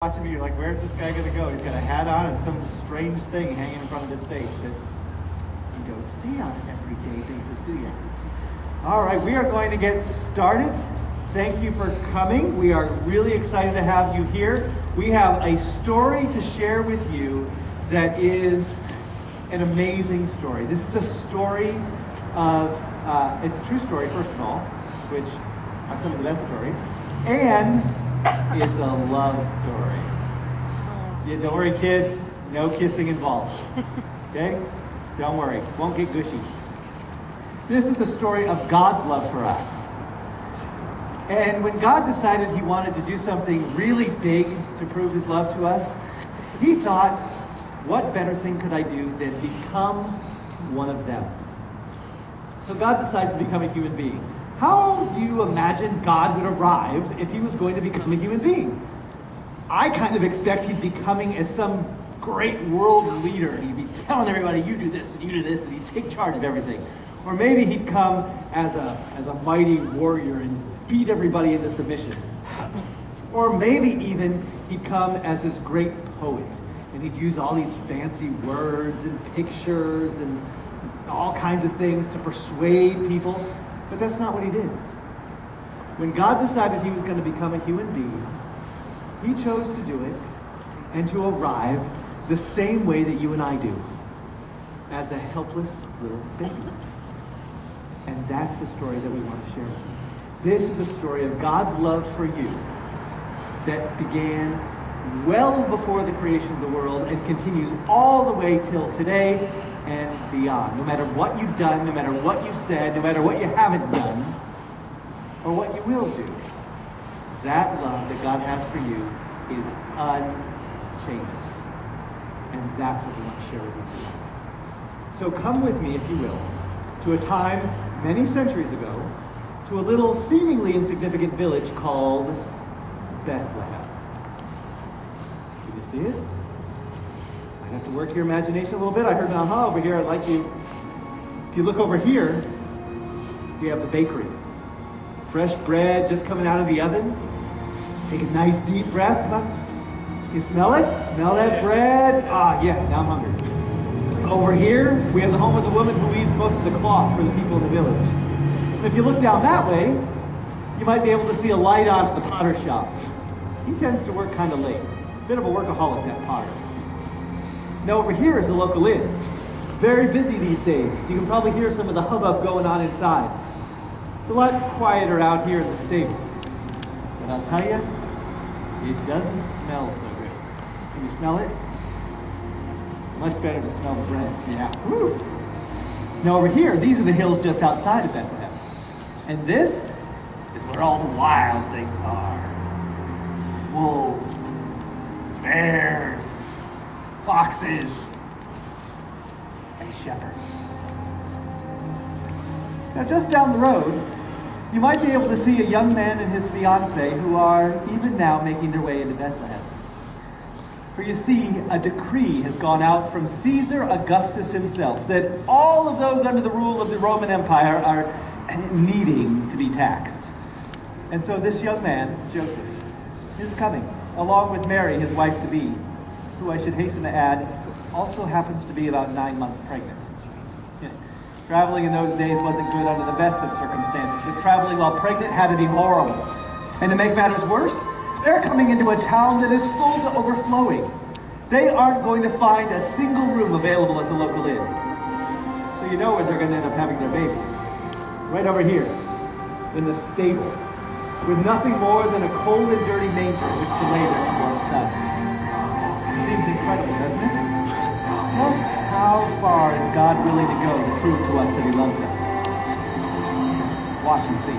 Watching me, you're like, where's this guy gonna go? He's got a hat on and some strange thing hanging in front of his face that you don't see on an everyday basis, do you? All right, we are going to get started. Thank you for coming. We are really excited to have you here. We have a story to share with you that is an amazing story. This is a story of, it's a true story, first of all, which are some of the best stories, and it's a love story. Yeah, don't worry, kids. No kissing involved. Okay? Don't worry. Won't get gushy. This is the story of God's love for us. And when God decided he wanted to do something really big to prove his love to us, he thought, what better thing could I do than become one of them? So God decides to become a human being. How do you imagine God would arrive if he was going to become a human being? I kind of expect he'd be coming as some great world leader. He'd be telling everybody, you do this, and you do this, and he'd take charge of everything. Or maybe he'd come as a mighty warrior and beat everybody into submission. Or maybe even he'd come as this great poet, and he'd use all these fancy words and pictures and all kinds of things to persuade people. But that's not what he did. When God decided he was going to become a human being, he chose to do it and to arrive the same way that you and I do, as a helpless little baby. And that's the story that we want to share with you. This is the story of God's love for you that began well before the creation of the world and continues all the way till today and beyond. No matter what you've done, no matter what you've said, no matter what you haven't done, or what you will do, that love that God has for you is unchanging. And that's what we want to share with you today. So come with me, if you will, to a time many centuries ago, to a little seemingly insignificant village called Bethlehem. Can you see it? I have to work your imagination a little bit. I heard an aha over here. I'd like you, if you look over here, we have the bakery. Fresh bread just coming out of the oven. Take a nice deep breath. Come on. You smell it? Smell that bread? Ah, yes, now I'm hungry. Over here, we have the home of the woman who weaves most of the cloth for the people in the village. And if you look down that way, you might be able to see a light on at the potter shop. He tends to work kind of late. He's a bit of a workaholic, that potter. Now over here is a local inn. It's very busy these days. You can probably hear some of the hubbub going on inside. It's a lot quieter out here in the stable. But I'll tell you, it doesn't smell so good. Can you smell it? Much better to smell the bread. Yeah. Woo. Now over here, these are the hills just outside of Bethlehem. And this is where all the wild things are. Wolves, bears, foxes, and shepherds. Now just down the road, you might be able to see a young man and his fiancée who are even now making their way into Bethlehem. For you see, a decree has gone out from Caesar Augustus himself that all of those under the rule of the Roman Empire are needing to be taxed. And so this young man, Joseph, is coming, along with Mary, his wife-to-be, who I should hasten to add, also happens to be about 9 months pregnant. Traveling in those days wasn't good under the best of circumstances, but traveling while pregnant had to be horrible. And to make matters worse, they're coming into a town that is full to overflowing. They aren't going to find a single room available at the local inn. So you know where they're going to end up having their baby. Right over here, in the stable, with nothing more than a cold and dirty manger in which to lay their newborn son. Seems incredible, doesn't it? Just how far is God willing to go to prove to us that he loves us? Watch and see.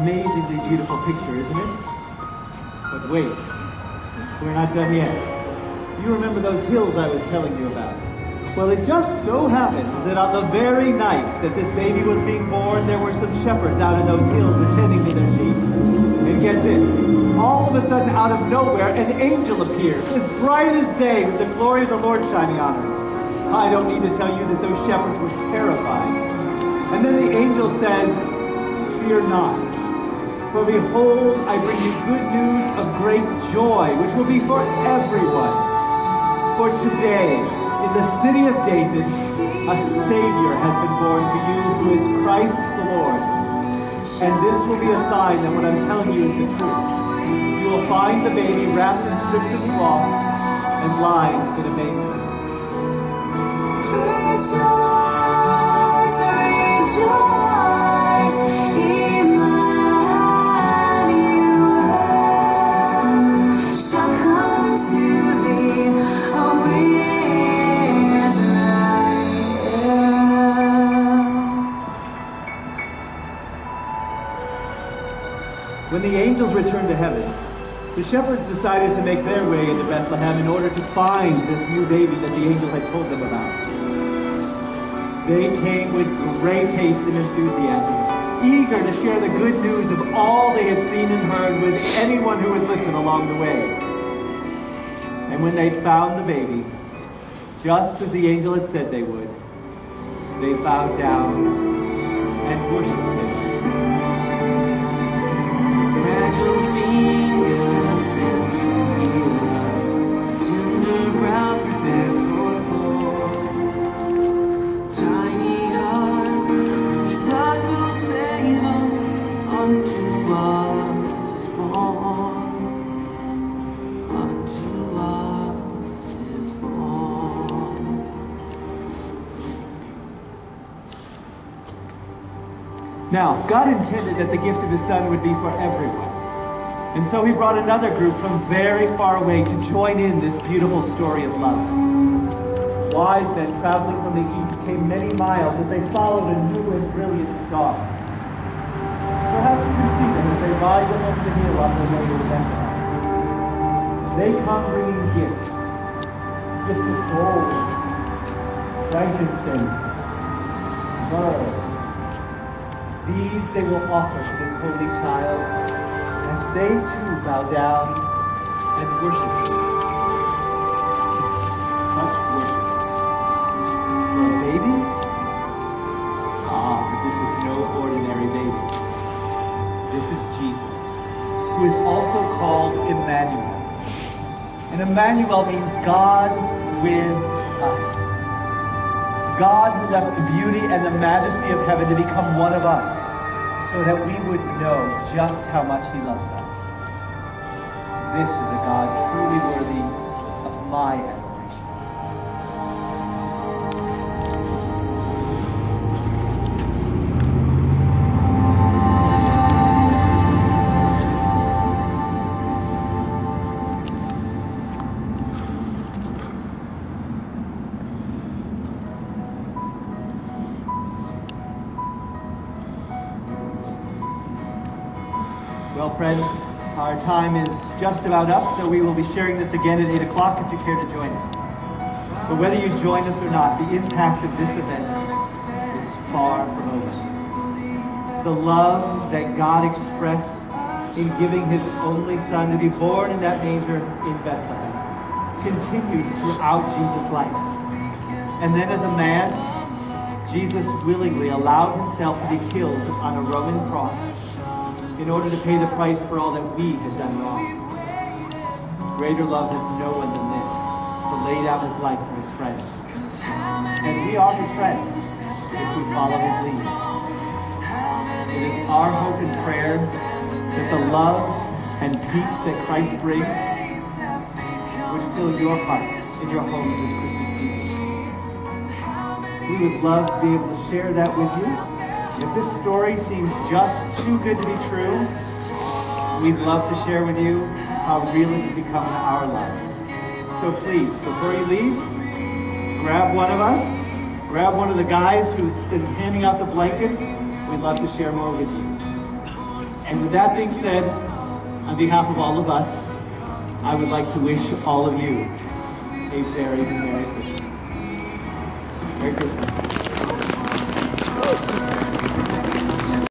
amazingly beautiful picture, isn't it? But wait, we're not done yet. You remember those hills I was telling you about? Well, it just so happens that on the very night that this baby was being born, there were some shepherds out in those hills attending to their sheep. And get this, all of a sudden out of nowhere, an angel appears, as bright as day, with the glory of the Lord shining on her. I don't need to tell you that those shepherds were terrified. And then the angel says, "Fear not, for behold, I bring you good news of great joy, which will be for everyone. For today, in the city of David, a Savior has been born to you, who is Christ the Lord. And this will be a sign that what I'm telling you is the truth. You will find the baby wrapped in strips of cloth and lying in a manger." Rejoice, rejoice, Emmanuel shall come to thee, When the angels returned to heaven, the shepherds decided to make their way into Bethlehem in order to find this new baby that the angel had told them about. They came with great haste and enthusiasm, eager to share the good news of all they had seen and heard with anyone who would listen along the way. And when they'd found the baby, just as the angel had said they would, they bowed down and worshipped him. fragile fingers and heels, tender brow prepared for thorn, tiny heart whose blood will save us, unto us is born, unto us is born. Now, God intended that the gift of his Son would be for everyone. And so he brought another group from very far away to join in this beautiful story of love. Wise men traveling from the east came many miles as they followed a new and brilliant star. Perhaps you can see them as they rise up over the hill on their way to Bethlehem. They come bringing gifts. Gifts of gold, frankincense, myrrh. These they will offer to this holy child as they too bow down and worship him. Such worship. For a baby? Ah, but this is no ordinary baby. This is Jesus, who is also called Emmanuel. And Emmanuel means God with us. God who left the beauty and the majesty of heaven to become one of us, so that we would know just how much he loves us. This is a God truly worthy of my adoration. Well, friends, our time is just about up, though we will be sharing this again at 8 o'clock if you care to join us. But whether you join us or not, the impact of this event is far from over. The love that God expressed in giving his only Son to be born in that manger in Bethlehem continued throughout Jesus' life. And then as a man, Jesus willingly allowed himself to be killed on a Roman cross in order to pay the price for all that we had done wrong. Greater love has no one than this, to lay down his life for his friends. And we are his friends if we follow his lead. It is our hope and prayer that the love and peace that Christ brings would fill your hearts in your homes this Christmas season. We would love to be able to share that with you. If this story seems just too good to be true, we'd love to share with you how real it has become in our lives. So please, before you leave, grab one of us, grab one of the guys who's been handing out the blankets. We'd love to share more with you. And with that being said, on behalf of all of us, I would like to wish all of you a very Merry Christmas. Merry Christmas.